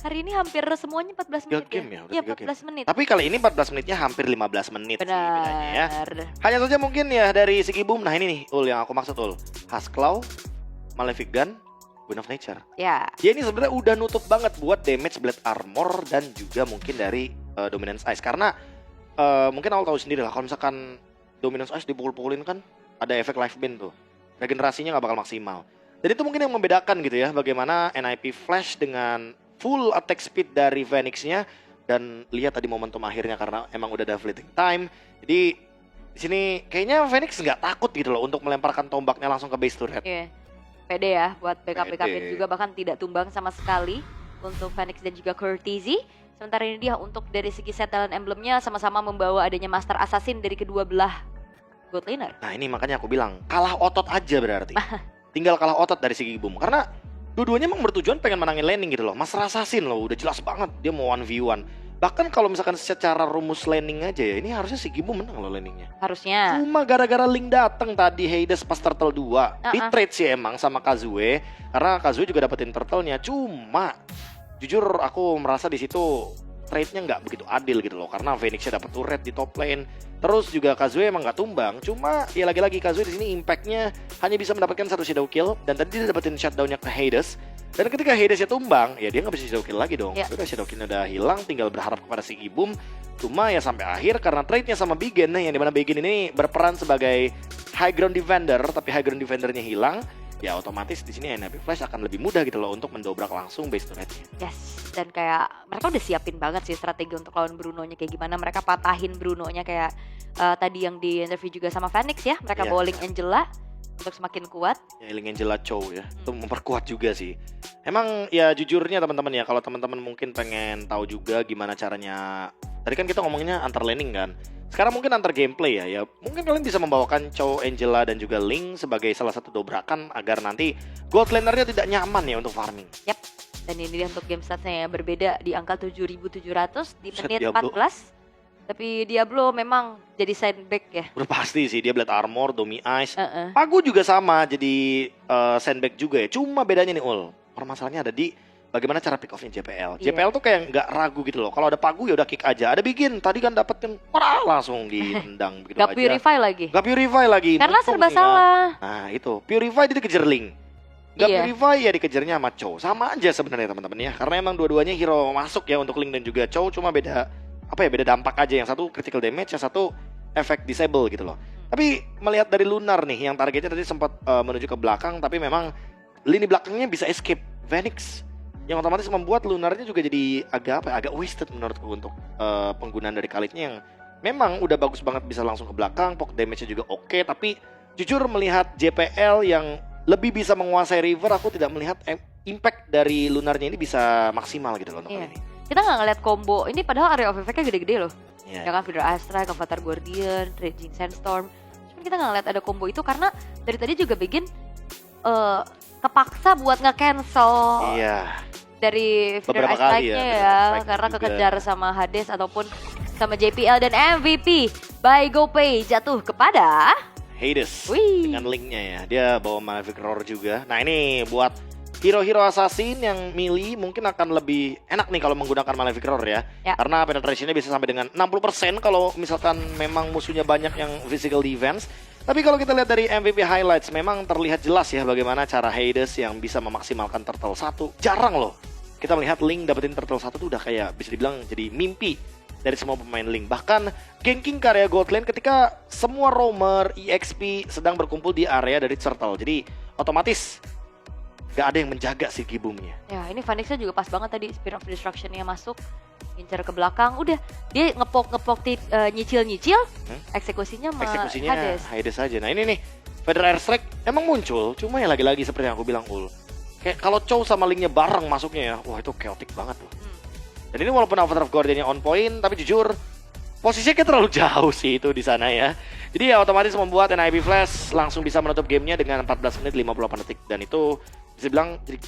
Speaker 2: Hari ini hampir semuanya 14 menit
Speaker 1: 3 game ya, udah
Speaker 2: Iya,
Speaker 1: 3 game.
Speaker 2: 14 menit.
Speaker 1: Tapi kali ini 14 menitnya hampir 15 menit sih bedanya ya.
Speaker 2: Benar.
Speaker 1: Hanya saja mungkin ya dari segi boom. Nah ini nih Ul yang aku maksud Ul. Husklaw, Malefic Gun, Queen of Nature.
Speaker 2: Ya.
Speaker 1: Dia ini sebenarnya udah nutup banget buat damage Blade Armor dan juga mungkin dari Dominance Ice. Karena mungkin awal tahu sendiri lah kalau misalkan Dominance Ice dipukul-pukulin kan ada efek life ban tuh. Regenerasinya nggak bakal maksimal. Dan itu mungkin yang membedakan gitu ya bagaimana NIP Flash dengan full attack speed dari Phoenix-nya. Dan lihat tadi momentum akhirnya karena emang udah ada fleeting time. Jadi di sini kayaknya Phoenix nggak takut gitu loh untuk melemparkan tombaknya langsung ke base turret.
Speaker 2: Iya. Pede ya buat backup-backupin
Speaker 1: Pede.
Speaker 2: juga, bahkan tidak tumbang sama sekali untuk Phoenix dan juga Courtesy. Sementara ini dia untuk dari segi set talent emblemnya sama-sama membawa adanya Master Assassin dari kedua belah gold laner.
Speaker 1: Nah ini makanya aku bilang kalah otot aja berarti. Tinggal kalah otot dari segi boom. Karena dua-duanya emang bertujuan pengen menangin laning gitu loh. Master Assassin loh udah jelas banget dia mau 1v1. Bahkan kalau misalkan secara rumus laning aja ya, ini harusnya si Gibu menang loh laningnya.
Speaker 2: Harusnya.
Speaker 1: Cuma gara-gara Link dateng tadi Hades pas turtle 2. Di trade sih emang sama Kazue. Karena Kazue juga dapetin turtle-nya. Cuma jujur aku merasa di situ trade-nya nggak begitu adil gitu loh. Karena Phoenix-nya dapet turret di top lane. Terus juga Kazue emang nggak tumbang. Cuma ya lagi-lagi Kazue di sini impact-nya hanya bisa mendapatkan 1 shadow kill. Dan tadi dia dapetin shutdown-nya ke Hades. Dan ketika Hades-nya tumbang, ya dia nggak bisa shadow kill lagi dong.
Speaker 2: Ya.
Speaker 1: Udah shadow kill-nya udah hilang, tinggal berharap kepada si Gibum. Cuma ya sampai akhir karena trade-nya sama Bigen, yang dimana Bigen ini berperan sebagai high ground defender, tapi high ground defendernya hilang, ya otomatis di sini NIP Flash akan lebih mudah gitu loh untuk mendobrak langsung base turret-nya.
Speaker 2: Yes, dan kayak mereka udah siapin banget sih strategi untuk lawan Bruno-nya kayak gimana. Mereka patahin Bruno-nya kayak tadi yang di interview juga sama Phoenix ya. Mereka
Speaker 1: Iya.
Speaker 2: bowling Angela. untuk semakin kuat.
Speaker 1: Ya, Ling Angela Chow ya, itu memperkuat juga sih. Emang ya jujurnya teman-teman ya, kalau teman-teman mungkin pengen tahu juga gimana caranya. Tadi kan kita ngomonginnya antar laning kan. Sekarang mungkin antar gameplay ya. Ya mungkin kalian bisa membawakan Chow, Angela dan juga Ling sebagai salah satu dobrakan agar nanti gold lanernya tidak nyaman ya untuk farming.
Speaker 2: Yap. Dan ini dia untuk game statsnya yang berbeda di angka 7.700 di
Speaker 1: Set
Speaker 2: menit
Speaker 1: Diablo.
Speaker 2: 14. Tapi Diablo memang jadi sandbag ya.
Speaker 1: Udah pasti sih dia Blade Armor, Domi Ice.
Speaker 2: Heeh.
Speaker 1: Pagu juga sama jadi sandbag juga ya. Cuma bedanya nih Ul, permasalahannya ada di bagaimana cara pick offnya JPL.
Speaker 2: Iya.
Speaker 1: JPL tuh kayak nggak ragu gitu loh. Kalau ada Pagu ya udah kick aja. Ada bikin tadi kan dapetin langsung ditendang begitu
Speaker 2: Gak
Speaker 1: aja.
Speaker 2: purify lagi.
Speaker 1: Gak purify lagi.
Speaker 2: Karena
Speaker 1: Untung
Speaker 2: serba
Speaker 1: nih ya.
Speaker 2: salah.
Speaker 1: Nah itu purify dia dikejar Ling. Gak
Speaker 2: Iya.
Speaker 1: purify ya dikejarnya sama Chow. Sama aja sebenarnya teman-teman ya. Karena emang dua-duanya hero masuk ya untuk Ling dan juga Chow. Cuma beda beda dampak aja. Yang satu critical damage, yang satu efek disable gitu loh. Tapi melihat dari Lunar nih yang targetnya tadi sempat menuju ke belakang, tapi memang lini belakangnya bisa escape Phoenix. Yang otomatis membuat Lunarnya juga jadi agak wasted menurutku untuk penggunaan dari Khalidnya yang memang udah bagus banget bisa langsung ke belakang, poke damage-nya juga oke, tapi jujur melihat JPL yang lebih bisa menguasai River, aku tidak melihat impact dari Lunarnya ini bisa maksimal gitu loh untuk
Speaker 2: Iya.
Speaker 1: kali ini.
Speaker 2: Kita nggak ngeliat combo ini, padahal area of effect-nya gede-gede loh.
Speaker 1: Iya.
Speaker 2: Ya kan, Feeder Astra, Avatar Guardian, Raging Sandstorm. Cuman kita nggak ngeliat ada combo itu karena dari tadi juga begin kepaksa buat nge-cancel
Speaker 1: Iya.
Speaker 2: dari Feeder
Speaker 1: Beberapa
Speaker 2: Ice
Speaker 1: kali ya,
Speaker 2: Strike-nya
Speaker 1: Feeder
Speaker 2: ya,
Speaker 1: Ice Strike
Speaker 2: karena
Speaker 1: juga.
Speaker 2: kekejar sama Hades ataupun sama JPL, dan MVP by GoPay jatuh kepada
Speaker 1: Hades
Speaker 2: Wih.
Speaker 1: dengan linknya ya. Dia bawa Malefic Roar juga. Nah ini buat hero-hero assassin yang melee mungkin akan lebih enak nih kalau menggunakan Malefic Roar ya.
Speaker 2: Ya.
Speaker 1: Karena penetrationnya bisa sampai dengan 60% kalau misalkan memang musuhnya banyak yang physical defense. Tapi kalau kita lihat dari MVP highlights memang terlihat jelas ya bagaimana cara Hades yang bisa memaksimalkan Turtle 1. Jarang loh kita melihat Ling dapetin Turtle 1 tuh udah kayak bisa dibilang jadi mimpi dari semua pemain Ling. Bahkan ganking ke area gold lane ketika semua roamer, EXP sedang berkumpul di area dari Turtle. Jadi otomatis gak ada yang menjaga si Gibumnya.
Speaker 2: ya. Ini Phoenix-nya juga pas banget tadi, Spear of Destruction-nya masuk, ngincar ke belakang, udah dia ngepok nyicil-nyicil, eksekusinya sama
Speaker 1: Eksekusinya
Speaker 2: Hades.
Speaker 1: Hades aja. Nah ini nih, Feather Airstrike emang muncul, cuma ya lagi-lagi seperti yang aku bilang Ul. Kayak kalau Chow sama Lingnya bareng masuknya ya, wah itu chaotic banget loh. Dan ini walaupun Avatar of Guardian-nya on point, tapi jujur posisinya kayak terlalu jauh sih itu di sana ya. Jadi ya otomatis membuat NIP Flash langsung bisa menutup gamenya dengan 14 menit 58 detik. Dan itu bisa bilang jadi